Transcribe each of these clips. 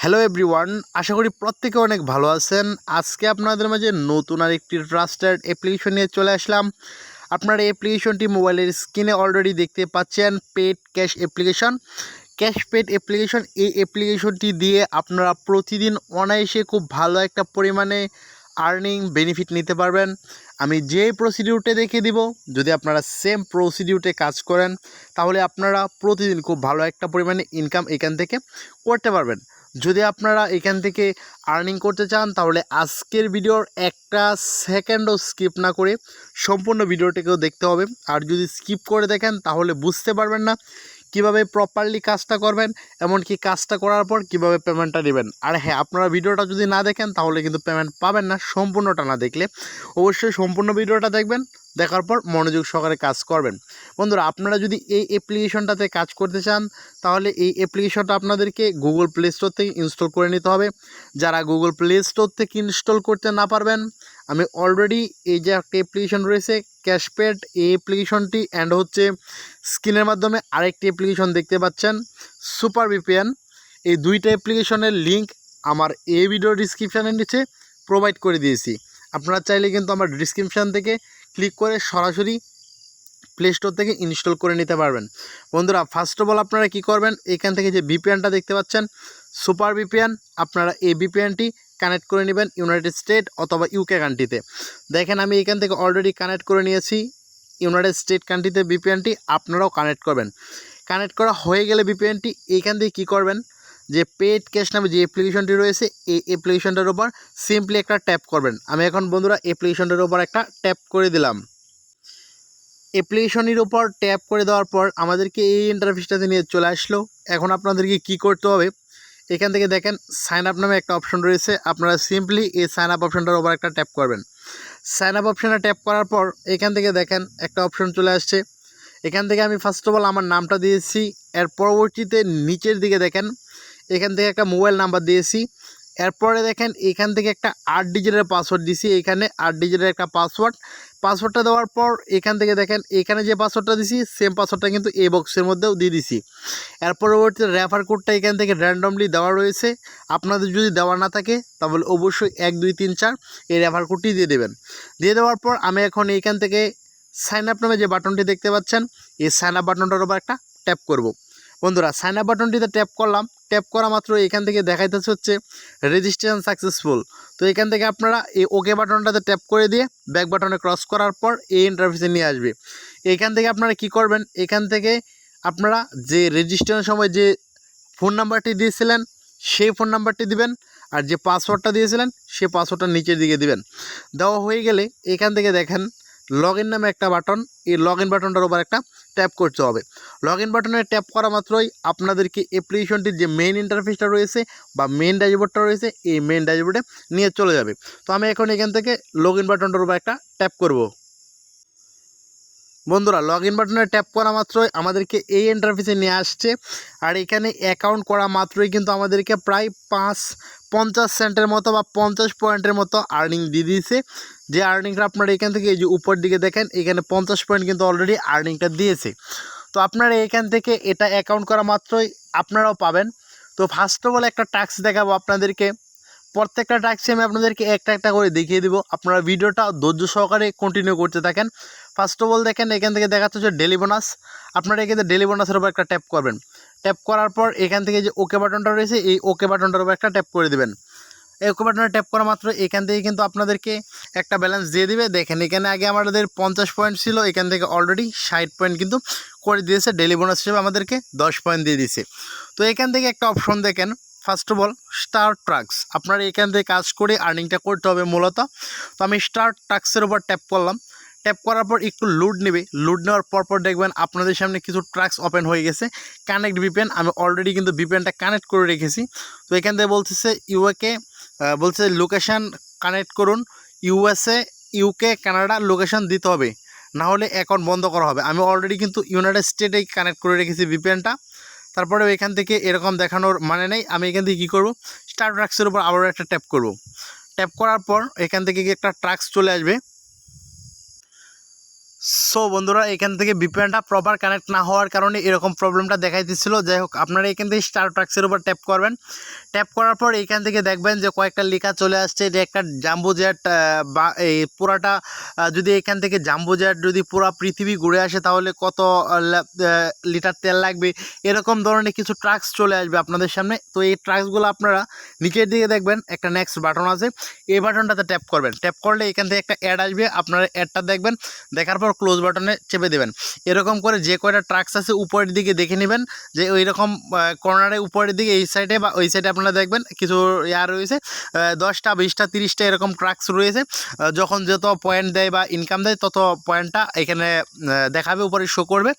Hello everyone, আশা করি প্রত্যেকে অনেক ভালো আছেন। আজকে আপনাদের মাঝে নতুন আরেকটি ট্রাস্টেড অ্যাপ্লিকেশন নিয়ে চলে আসলাম। আপনারা এই অ্যাপ্লিকেশনটি মোবাইলের স্ক্রিনে অলরেডি দেখতে পাচ্ছেন, paid cash application. Cash paid application, এই অ্যাপ্লিকেশনটি দিয়ে আপনারা প্রতিদিন অনায়াসে খুব ভালো একটা পরিমাণে আর্নিং বেনিফিট নিতে পারবেন। আমি যে প্রসিডিউরটা দেখিয়ে দিব, যদি আপনারা সেম প্রসিডিউরতে কাজ করেন তাহলে আপনারা প্রতিদিন খুব ভালো একটা পরিমাণে ইনকাম এখান থেকে করতে পারবেন। যদি আপনারা এখান থেকে আর্নিং করতে চান তাহলে আজকের ভিডিওর একটা সেকেন্ডও স্কিপ না করে সম্পূর্ণ ভিডিওটাকেও দেখতে হবে। আর যদি স্কিপ করে দেখেন তাহলে বুঝতে পারবেন না কিভাবে প্রপারলি কাজটা করবেন, এমনকি কাজটা করার পর কিভাবে পেমেন্টটা নেবেন। আর হ্যাঁ, আপনারা ভিডিওটা যদি না দেখেন তাহলে কিন্তু পেমেন্ট পাবেন না সম্পূর্ণটা না দেখলে। অবশ্যই সম্পূর্ণ ভিডিওটা দেখবেন, দেখার পর মনোযোগ সহকারে কাজ করবেন। বন্ধুরা, আপনারা যদি এই অ্যাপ্লিকেশনটাতে কাজ করতে চান তাহলে এই অ্যাপ্লিকেশনটা আপনাদেরকে গুগল প্লে স্টোর থেকে ইনস্টল করে নিতে হবে। যারা গুগল প্লে স্টোর থেকে ইনস্টল করতে না পারবেন, আমি অলরেডি এই যে একটা অ্যাপ্লিকেশন রয়েছে ক্যাশপেড, এই অ্যাপ্লিকেশনটি অ্যান্ড হচ্ছে স্ক্রিনের মাধ্যমে আরেকটি অ্যাপ্লিকেশন দেখতে পাচ্ছেন সুপার ভিপিএন, এই দুইটা অ্যাপ্লিকেশনের লিঙ্ক আমার এই ভিডিও ডিসক্রিপশানের নিচে প্রোভাইড করে দিয়েছি। আপনারা চাইলে কিন্তু আমার ডিসক্রিপশান থেকে ক্লিক করে সরাসরি প্লে স্টোর থেকে ইনস্টল করে নিতে পারবেন। বন্ধুরা, ফার্স্ট অফ অল আপনারা কী করবেন, এখান থেকে যে ভিপিএনটা দেখতে পাচ্ছেন সুপার ভিপিএন, আপনারা এই ভিপিএনটি কানেক্ট করে নেবেন ইউনাইটেড স্টেট অথবা ইউকে কান্ট্রিতে। দেখেন আমি এখান থেকে অলরেডি কানেক্ট করে নিয়েছি ইউনাইটেড স্টেট কান্ট্রিতে ভিপিএনটি, আপনারাও কানেক্ট করবেন। কানেক্ট করা হয়ে গেলে ভিপিএনটি এইখান থেকে কী করবেন, যে পেড ক্যাশ নামে যে অ্যাপ্লিকেশনটি রয়েছে এই অ্যাপ্লিকেশনটার উপর সিম্পলি একটা ট্যাপ করবেন। আমি এখন বন্ধুরা অ্যাপ্লিকেশনটার উপর একটা ট্যাপ করে দিলাম। অ্যাপ্লিকেশনের উপর ট্যাপ করে দেওয়ার পর আমাদেরকে এই ইন্টারফেসটাতে নিয়ে চলে আসলো। এখন আপনাদেরকে কি করতে হবে, এখান থেকে দেখেন সাইন আপ নামে একটা অপশন রয়েছে, আপনারা সিম্পলি এই সাইন আপ অপশনটার উপর একটা ট্যাপ করবেন। সাইন আপ অপশানে ট্যাপ করার পর এখান থেকে দেখেন একটা অপশন চলে আসছে। এখান থেকে আমি ফার্স্ট অফ অল আমার নামটা দিয়েছি, এর পরবর্তীতে নিচের দিকে দেখেন এখান থেকে একটা মোবাইল নাম্বার দিয়েছি। এরপরে দেখেন এখান থেকে একটা 8 ডিজিটের পাসওয়ার্ড দিছি, এখানে 8 ডিজিটের একটা পাসওয়ার্ডটা দেওয়ার পর এখান থেকে দেখেন এখানে যে পাসওয়ার্ডটা দিছি সেম পাসওয়ার্ডটা কিন্তু এই বক্সের মধ্যেও দিয়ে দিছি। এর পরবর্তীতে রেফার কোডটা এখান থেকে র্যান্ডমলি দেওয়া রয়েছে, আপনাদের যদি দেওয়া না থাকে তাহলে অবশ্যই 1 2 3 4 এই রেফার কোডটি দিয়ে দেবেন। দিয়ে দেওয়ার পর আমি এখন এইখান থেকে সাইন আপ নামে যে বাটনটি দেখতে পাচ্ছেন এই সাইন আপ বাটনটার উপর একটা ট্যাপ করব। বন্ধুরা, সাইন আপ বাটনটিতে ট্যাপ করলাম, ট্যাপ করা মাত্র এখান থেকে দেখাইতেছে হচ্ছে রেজিস্ট্রেশন সাকসেসফুল। তো এখান থেকে আপনারা এই ওকে বাটনটাতে ট্যাপ করে দিয়ে ব্যাক বাটনে ক্রস করার পর এই ইন্টারফেসে নিয়ে আসবে। এখান থেকে আপনারা কি করবেন, এখান থেকে আপনারা যে রেজিস্ট্রেশনের সময় যে ফোন নাম্বারটি দিয়েছিলেন সেই ফোন নাম্বারটি দিবেন, আর যে পাসওয়ার্ডটা দিয়েছিলেন সেই পাসওয়ার্ডটা নিচের দিকে দিবেন। দেওয়া হয়ে গেলে এখান থেকে দেখেন লগ ইন নামে একটা বাটন, এই লগ ইন বাটনটার উপর একটা ট্যাপ করতে হবে। লগ ইন বাটনে ট্যাপ করা মাত্রই আপনাদেরকে অ্যাপ্লিকেশনটির যে মেইন ইন্টারফেসটা রয়েছে বা মেইন ড্যাশবোর্ডটা রয়েছে এই মেইন ড্যাশবোর্ডে নিয়ে চলে যাবে। তো আমি এখন এখান থেকে লগ ইন বাটনটার উপর একটা ট্যাপ করব। বন্ধুরা, লগ ইন বাটনে ট্যাপ করা মাত্রই আমাদেরকে এই ইন্টারফেসে নিয়ে আসছে। আর এখানে অ্যাকাউন্ট করা মাত্রই কিন্তু আমাদেরকে প্রায় 50 সেন্টের মতো বা 50 পয়েন্টের মতো আর্নিং দিয়ে দিয়েছে। যে আর্নিংটা আপনারা এখান থেকে এই যে উপর দিকে দেখেন এখানে 50 পয়েন্ট কিন্তু অলরেডি আর্নিংটা দিয়েছে। তো আপনারা এখান থেকে এটা অ্যাকাউন্ট করা মাত্রই আপনারাও পাবেন। তো ফার্স্ট অফ অল একটা টাস্ক দেখাবো আপনাদেরকে, প্রত্যেকটা টাস্কে আমি আপনাদেরকে একটা একটা করে দেখিয়ে দিব, আপনারা ভিডিওটা ধৈর্য সহকারে কন্টিনিউ করতে থাকেন। ফার্স্ট অফ অল দেখেন এখান থেকে দেখাচ্ছে হচ্ছে ডেলি বোনাস, আপনারা এখানে ডেলি বোনাসের উপর একটা ট্যাপ করবেন। ট্যাপ করার পর এখান থেকে যে ওকে বাটনটা রয়েছে এই ওকে বাটনটার উপর একটা ট্যাপ করে দেবেন। এই ওকে বাটনে ট্যাপ করা মাত্র এখান থেকে কিন্তু আপনাদেরকে একটা ব্যালেন্স দিয়ে দিবে। দেখেন এখানে আগে আমাদের 50 পয়েন্ট ছিল, এখান থেকে অলরেডি 60 পয়েন্ট কিন্তু করে দিয়েছে, ডেলি বোনাস হিসেবে আমাদেরকে 10 পয়েন্ট দিয়ে দিয়েছে। তো এখান থেকে একটা অপশন দেখেন first of all star tracks, আপনারা এখান থেকে কাজ করে আর্নিংটা করতে হবে মূলত। তো আমি স্টার ট্রাক্সের উপর ট্যাপ করলাম, ট্যাপ করার পর একটু লোড নেবে, লোড নেওয়ার পর দেখবেন আপনাদের সামনে কিছু ট্রাক্স ওপেন হয়ে গেছে। কানেক্ট ভিপিএন, আমি অলরেডি কিন্তু ভিপিএনটা কানেক্ট করে রেখেছি। তো এখান থেকে বলতেছে ইউকে, বলছে লোকেশান কানেক্ট করুন, ইউএসএ ইউকে কানাডা লোকেশান দিতে হবে, না হলে অ্যাকাউন্ট বন্ধ করা হবে। আমি অলরেডি কিন্তু ইউনাইটেড স্টেটেই কানেক্ট করে রেখেছি ভিপিএনটা। তারপরে এখান থেকে এরকম দেখানোর মানে নেই, আমি এখান থেকে কী করবো, স্টার ট্রাক্সের উপর আবারও একটা ট্যাপ করব। ট্যাপ করার পর এখান থেকে একটা ট্রাক্স চলে আসবে। সো বন্ধুরা, এখান থেকে ভিপিএনটা প্রপার কানেক্ট না হওয়ার কারণে এরকম প্রবলেমটা দেখাই দিচ্ছিল। যাই হোক, আপনারা এখান থেকে স্টার ট্রাক্সের উপর ট্যাপ করবেন। ট্যাপ করার পর এখান থেকে দেখবেন যে কয়েকটা লেখা চলে আসছে যে একটা জাম্বো জেট বা এই পুরাটা যদি এখান থেকে জাম্বো জেট যদি পুরা পৃথিবী ঘুরে আসে তাহলে কত লিটার তেল লাগবে, এরকম ধরনের কিছু ট্রাক্স চলে আসবে আপনাদের সামনে। তো এই ট্রাক্সগুলো আপনারা নিচের দিকে দেখবেন একটা নেক্সট বাটন আছে, এই বাটনটাতে ট্যাপ করবেন। ট্যাপ করলে এখান থেকে একটা অ্যাড আসবে, আপনারা অ্যাডটা দেখবেন, দেখার পর ক্লোজ বাটনে চেপে দেবেন। এরকম করে যে কয়টা ট্রাক্স আছে উপরের দিকে দেখে নেবেন যে ওই রকম কর্নারে উপরের দিকে এই সাইডে বা ওই সাইডে আপনারা দেখবেন কিছু রয়েছে 10টা 20টা 30টা এরকম ট্রাক্স রয়েছে। যখন যত পয়েন্ট দেয় বা ইনকাম দেয় তত পয়েন্টটা এখানে দেখাবে, উপরে শো করবে।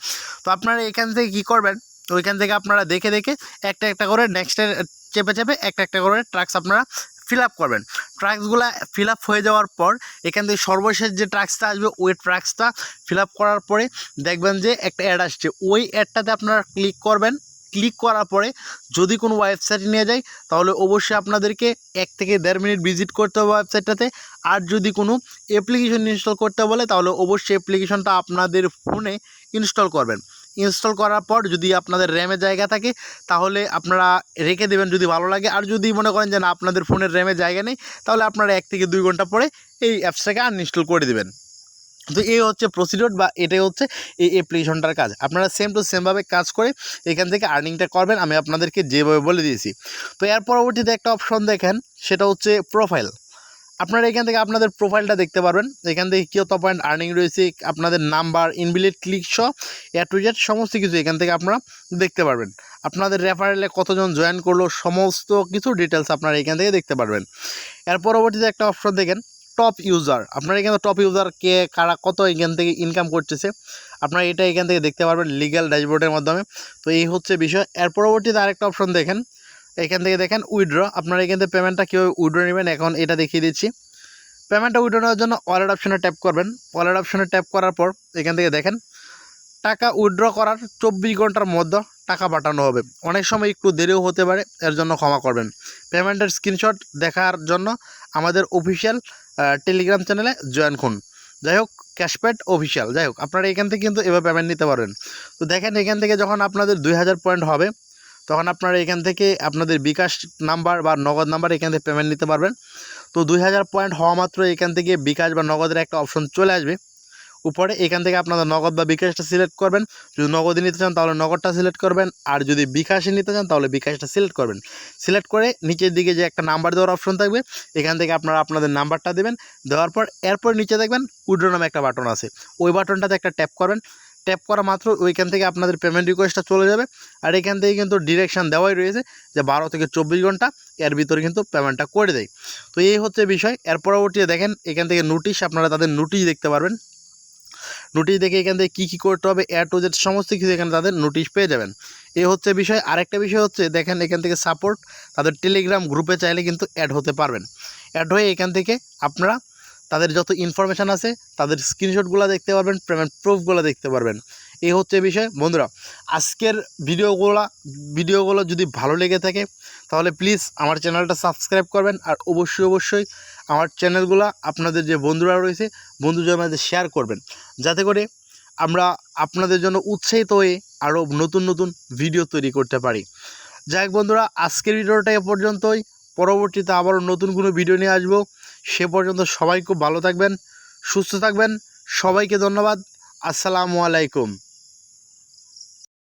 তো আপনারা এখান থেকে কী করবেন, ওইখান থেকে আপনারা দেখে দেখে একটা একটা করে নেক্সটের চেপে চেপে একটা একটা করে ট্রাক্স আপনারা ফিল আপ করবেন। ট্রাক্সগুলো ফিল আপ হয়ে যাওয়ার পর এখান থেকে সর্বশেষ যে ট্রাক্সটা আসবে ওই ট্রাক্সটা ফিল আপ করার পরে দেখবেন যে একটা অ্যাড আসছে, ওই অ্যাডটাতে আপনারা ক্লিক করবেন। ক্লিক করার পরে যদি কোনো ওয়েবসাইটে নিয়ে যায় তাহলে অবশ্যই আপনাদেরকে 1 থেকে 1.5 মিনিট ভিজিট করতে হবে ওয়েবসাইটটাতে। আর যদি কোনো অ্যাপ্লিকেশন ইনস্টল করতে বলে তাহলে অবশ্যই অ্যাপ্লিকেশনটা আপনাদের ফোনে ইনস্টল করবেন। ইনস্টল করার পর যদি আপনাদের র্যামে জায়গা থাকে তাহলে আপনারা রেখে দেবেন যদি ভালো লাগে। আর যদি মনে করেন যে না আপনাদের ফোনের র্যামে জায়গা নেই তাহলে আপনারা 1 থেকে 2 ঘন্টা পরে এই অ্যাপসটাকে আনইনস্টল করে দেবেন। তো এই হচ্ছে প্রসিডিওর বা এটাই হচ্ছে এই অ্যাপ্লিকেশনটার কাজ। আপনারা সেম টু সেমভাবে কাজ করে এখান থেকে আর্নিংটা করবেন, আমি আপনাদেরকে যেভাবে বলে দিয়েছি। তো এর পরবর্তীতে একটা অপশন দেখেন, সেটা হচ্ছে প্রোফাইল। আপনারা এখান থেকে আপনাদের প্রোফাইলটা দেখতে পারবেন, এখান থেকে কত পয়েন্ট আর্নিং রয়েছে, আপনাদের নাম্বার, ইনভিলিড ক্লিক সহ টু জেড সমস্ত কিছু এখান থেকে আপনারা দেখতে পারবেন। আপনাদের রেফারেলে কতজন জয়েন করলো সমস্ত কিছু ডিটেলস আপনারা এখান থেকে দেখতে পারবেন। এর পরবর্তীতে একটা অপশন দেখেন টপ ইউজার। আপনারা এখানে টপ ইউজার কে কারা কত এখান থেকে ইনকাম করতেছে আপনারা এটা এখান থেকে দেখতে পারবেন লিগ্যাল ড্যাশবোর্ডের মাধ্যমে। তো এই হচ্ছে বিষয়। এর পরবর্তীতে আরেকটা অপশন দেখেন, এখান থেকে দেখেন উইথড্র। আপনারা এখান থেকে পেমেন্টটা কীভাবে উইথড্র নেবেন এখন এটা দেখিয়ে দিচ্ছি। পেমেন্টটা উইথড্র নেওয়ার জন্য ওয়ালেট অপশনে ট্যাপ করবেন। ওয়ালেট অপশনে ট্যাপ করার পর এখান থেকে দেখেন টাকা উইথড্র করার 24 ঘন্টার মধ্যে টাকা পাঠানো হবে। অনেক সময় একটু দেরিও হতে পারে, এর জন্য ক্ষমা করবেন। পেমেন্টের স্ক্রিনশট দেখার জন্য আমাদের অফিসিয়াল টেলিগ্রাম চ্যানেলে জয়েন করুন। যাই হোক, ক্যাশপ্যাড অফিসিয়াল। যাই হোক, আপনারা এখান থেকে কিন্তু এভাবে পেমেন্ট নিতে পারবেন। তো দেখেন এখান থেকে যখন আপনাদের 2000 পয়েন্ট হবে তখন আপনারা এখান থেকে আপনাদের বিকাশ নাম্বার বা নগদ নাম্বার এখান থেকে পেমেন্ট নিতে পারবেন। তো 2000 পয়েন্ট হওয়া মাত্র এখান থেকে বিকাশ বা নগদের একটা অপশন চলে আসবে উপরে। এখান থেকে আপনাদের নগদ বা বিকাশটা সিলেক্ট করবেন। যদি নগদে নিতে চান তাহলে নগদটা সিলেক্ট করবেন, আর যদি বিকাশে নিতে চান তাহলে বিকাশটা সিলেক্ট করবেন। সিলেক্ট করে নিচের দিকে যে একটা নাম্বার দেওয়ার অপশন থাকবে এখান থেকে আপনারা আপনাদের নাম্বারটা দেবেন। দেওয়ার পর এরপর নিচে দেখবেন উইথড্র নামে একটা বাটন আছে, ওই বাটনটাতে একটা ট্যাপ করবেন। ট্যাপ করা মাত্র ওইখান থেকে আপনাদের পেমেন্ট রিকোয়েস্টটা চলে যাবে। আর এখান থেকে কিন্তু ডিরেকশান দেওয়াই রয়েছে যে 12 থেকে 24 ঘন্টা এর ভিতরে কিন্তু পেমেন্টটা করে দেয়। তো এই হচ্ছে বিষয়। এর পরবর্তীতে দেখেন এখান থেকে নোটিশ, আপনারা তাদের নোটিশ দেখতে পারবেন। নোটিশ দেখে এখান থেকে কী করতে হবে টু জেড সমস্ত কিছু এখানে তাদের নোটিশ পেয়ে যাবেন। এই হচ্ছে বিষয়। আরেকটা বিষয় হচ্ছে দেখেন এখান থেকে সাপোর্ট, তাদের টেলিগ্রাম গ্রুপে চাইলে কিন্তু অ্যাড হতে পারবেন। অ্যাড হয়ে এখান থেকে আপনারা তাদের যত ইনফরমেশান আছে তাদের স্ক্রিনশটগুলো দেখতে পারবেন, পেমেন্ট প্রুফগুলো দেখতে পারবেন। এই হচ্ছে বিষয়। বন্ধুরা, আজকের ভিডিওগুলো যদি ভালো লেগে থাকে তাহলে প্লিজ আমার চ্যানেলটা সাবস্ক্রাইব করবেন। আর অবশ্যই আমার চ্যানেলগুলো আপনাদের যে বন্ধুরা রয়েছে বন্ধুদের মাঝে শেয়ার করবেন, যাতে করে আমরা আপনাদের জন্য উৎসাহিত হয়ে আরও নতুন নতুন ভিডিও তৈরি করতে পারি। যাই হোক বন্ধুরা, আজকের ভিডিওটা এ পর্যন্তই। পরবর্তীতে আবারও নতুন কোনো ভিডিও নিয়ে আসবো। সে পর্যন্ত সবাই খুব ভালো থাকবেন, সুস্থ থাকবেন। সবাইকে ধন্যবাদ। আসসালামু আলাইকুম।